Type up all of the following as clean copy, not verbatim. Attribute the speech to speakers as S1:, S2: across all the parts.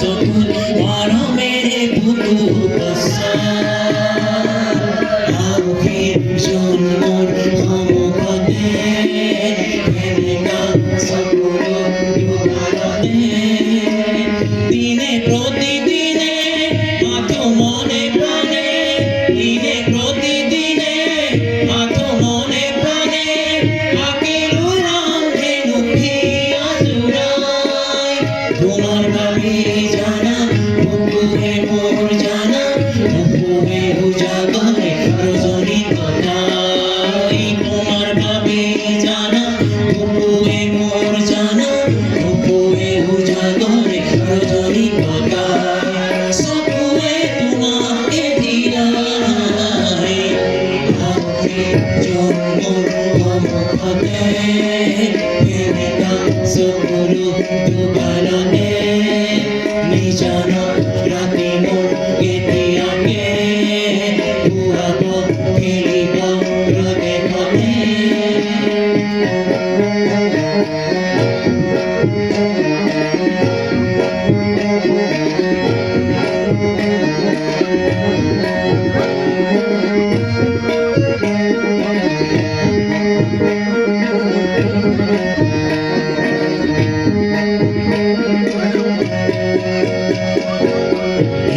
S1: Sokul, প্রতিদিনে আতো মনে প্রাণে দিনে প্রতিদিনে আতো মনে প্রাণে আকিলু রামধে নুখি আজুরাই তোমার ভাবি জানা বুকুরে মোর জানা বুকুরে উজাগরে রজনী কথাই তোমার ভাবি জানা বুকুরে মোর জানা বুকুরে উজাগরে রজনী কথাই সপুরে তোমাকে দিলাই ভাবি জন্ম মমতে প্রেমিকা সপুরু দুবালনে নিজান রাতি মোর গেতিয়াকে পুয়াব খেলিব রদে পথে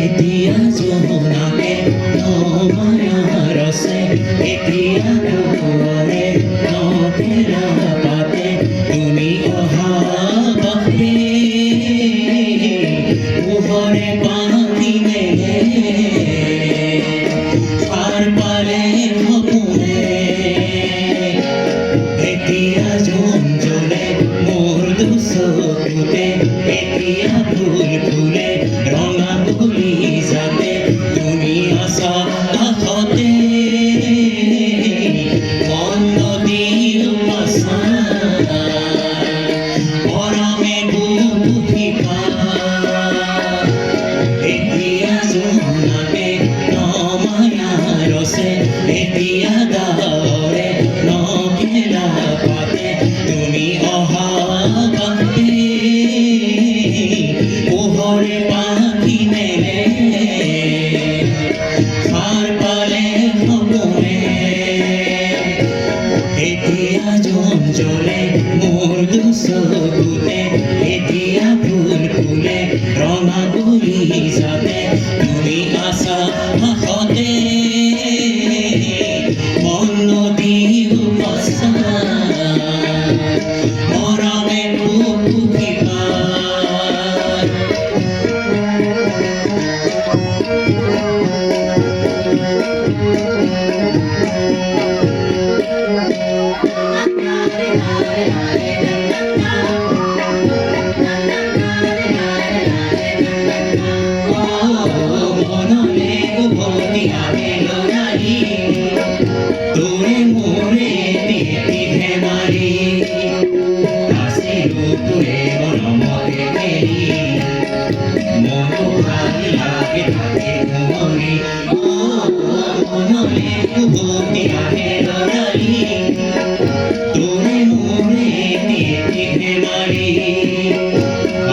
S1: এতিয়া যমুনাকে নমায়া রসে এতিয়া কুঁৱৰে নতেৰা পাতে তুমি অহা বাপে পোহৰে পাতি মেলে পাৰ পালে সপোনে এতিয়া জোন জ্বলে মোৰ দুচকুতে এতিয়া ফুল ফুলে ৰঙা বুলি যাতে তুমি আছা কাষতে মন নদীৰ মৰমে বুকুঠি এতিয়া জোনাকে নমায়া ৰচে এতিয়া ডাৱৰে নখেলা পাতে তুমি অহা বাটে পোহৰে পাখি মেলে সাৰ পালে সপোনে এতিয়া জোন জ্বলে মোৰ দুচকুতে এতিয়া ফুল ফুলে ৰঙা বুলি যাতে তুমি আছা কাষতে মন নদীৰ মৰমে বুকুঠি মনলে উভতি আহে লৰাই তোৰে মোৰে তিতি ধেমালি আছিলো তোৰে মৰমতে মেলি মনো ভাল লাগে থাকে কুঁৱৰী মনলে উভতি আহে লৰাই তোৰে মোৰে তিতি ধেমালি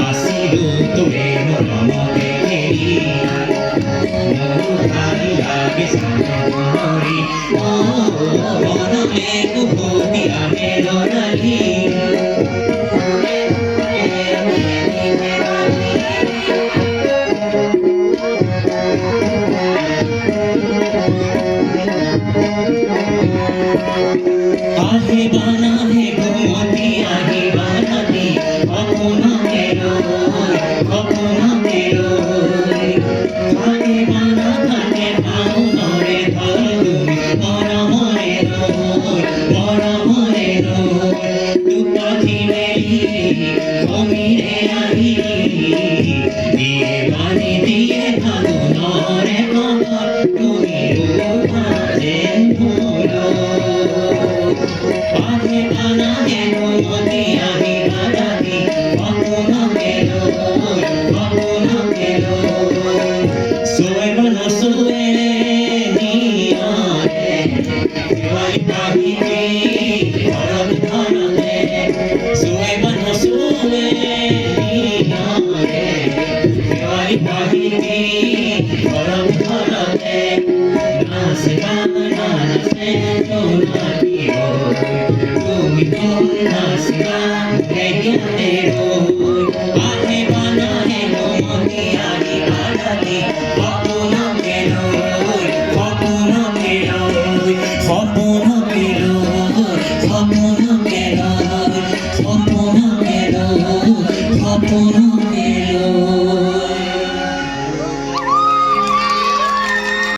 S1: আছিলো তোৰে মৰমতে মেলি মনো ভাল লাগে থাকে কুঁৱৰী মনলে উভতি আহে লৰাই আহিবা নাহে ঘুমতি আহিবা ৰাতি সপোনকে লৈ থাকিবা নাথাকে ভাওনৰে ঘৰ তুমি মৰমৰে দুপাখি মেলি সমীৰে আহি দিয়ে বাণী দিয়ে ফাগুনৰে খবৰ তুমি ৰূপা যেন ফুল আহিবা নাহে ঘুমতি আহিবা ৰাতি সপোনকে লৈ সোৱে নচোৱে নিয়াৰে দেৱালী পাহিতে ঘৰত ঘৰতে সোৱে নচোৱে নিয়াৰে দেৱালী পাহিতে ঘৰত ঘৰতে নাচিবা নাচে তুমি নাচিবা আহিবা নাহে ঘুমতি আহিবা अपना